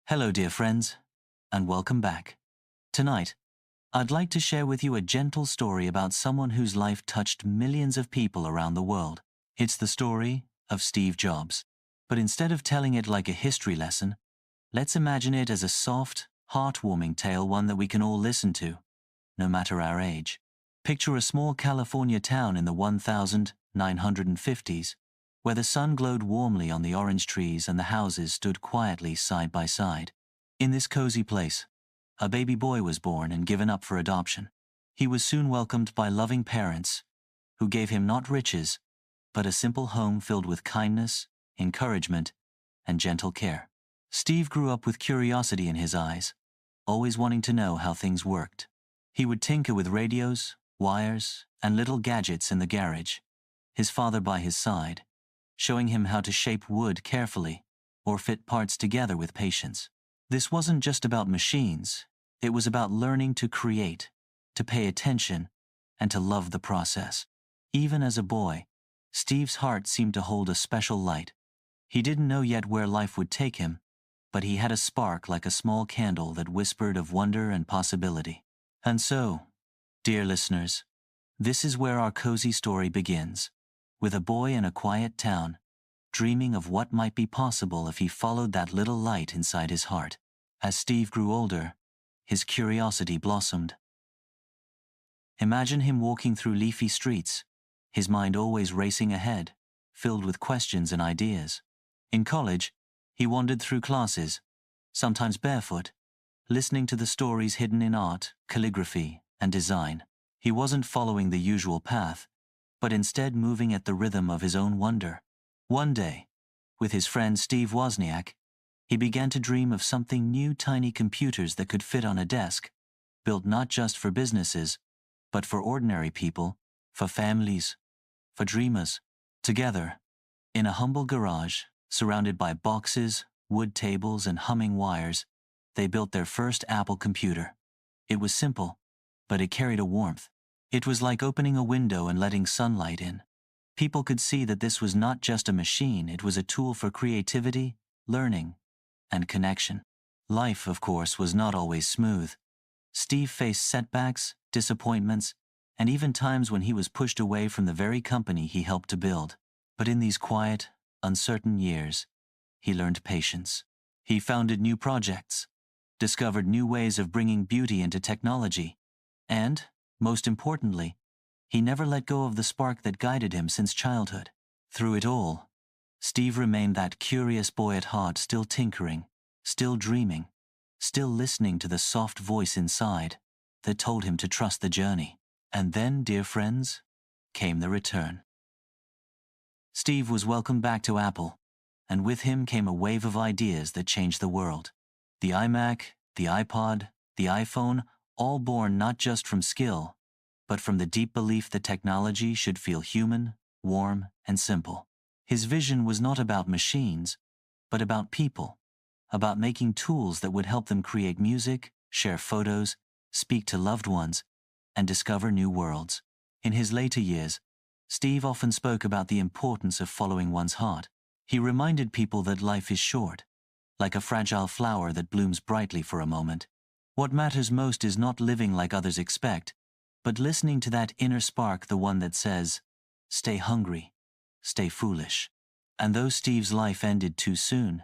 Hello, dear friends, and welcome back. Tonight, I'd like to share with you a gentle story about someone whose life touched millions of people around the world. It's the story of Steve Jobs. But instead of telling it like a history lesson, let's imagine it as a soft, heartwarming tale, one that we can all listen to, no matter our age. Picture a small California town in the 1950s, where the sun glowed warmly on the orange trees and the houses stood quietly side by side. In this cozy place, a baby boy was born and given up for adoption. He was soon welcomed by loving parents who gave him not riches, but a simple home filled with kindness, encouragement, and gentle care. Steve grew up with curiosity in his eyes, always wanting to know how things worked. He would tinker with radios, wires, and little gadgets in the garage, his father by his side, showing him how to shape wood carefully or fit parts together with patience. This wasn't just about machines, it was about learning to create, to pay attention, and to love the process. Even as a boy, Steve's heart seemed to hold a special light. He didn't know yet where life would take him, but he had a spark like a small candle that whispered of wonder and possibility. And so, dear listeners, this is where our cozy story begins, with a boy in a quiet town, dreaming of what might be possible if he followed that little light inside his heart. As Steve grew older, his curiosity blossomed. Imagine him walking through leafy streets, his mind always racing ahead, filled with questions and ideas. In college, he wandered through classes, sometimes barefoot, listening to the stories hidden in art, calligraphy, and design. He wasn't following the usual path, but instead moving at the rhythm of his own wonder. One day, with his friend Steve Wozniak, he began to dream of something new: tiny computers that could fit on a desk, built not just for businesses, but for ordinary people, for families, for dreamers. Together, in a humble garage, surrounded by boxes, wood tables, and humming wires, they built their first Apple computer. It was simple, but it carried a warmth. It was like opening a window and letting sunlight in. People could see that this was not just a machine, it was a tool for creativity, learning, and connection. Life, of course, was not always smooth. Steve faced setbacks, disappointments, and even times when he was pushed away from the very company he helped to build. But in these quiet, uncertain years, he learned patience. He founded new projects, discovered new ways of bringing beauty into technology, and, most importantly, he never let go of the spark that guided him since childhood. Through it all, Steve remained that curious boy at heart, still tinkering, still dreaming, still listening to the soft voice inside that told him to trust the journey. And then, dear friends, came the return. Steve was welcomed back to Apple, and with him came a wave of ideas that changed the world. The iMac, the iPod, the iPhone, all born not just from skill, but from the deep belief that technology should feel human, warm, and simple. His vision was not about machines, but about people, about making tools that would help them create music, share photos, speak to loved ones, and discover new worlds. In his later years, Steve often spoke about the importance of following one's heart. He reminded people that life is short, like a fragile flower that blooms brightly for a moment. What matters most is not living like others expect, but listening to that inner spark, the one that says, stay hungry, stay foolish. And though Steve's life ended too soon,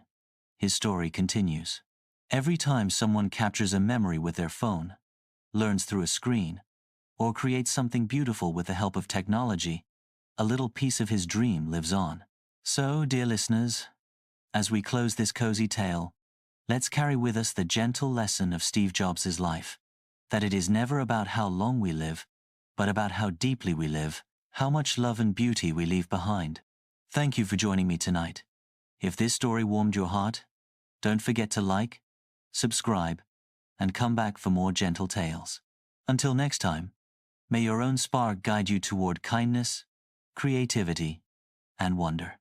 his story continues. Every time someone captures a memory with their phone, learns through a screen, or creates something beautiful with the help of technology, a little piece of his dream lives on. So, dear listeners, as we close this cozy tale, let's carry with us the gentle lesson of Steve Jobs' life, that it is never about how long we live, but about how deeply we live, how much love and beauty we leave behind. Thank you for joining me tonight. If this story warmed your heart, don't forget to like, subscribe, and come back for more gentle tales. Until next time, may your own spark guide you toward kindness, creativity, and wonder.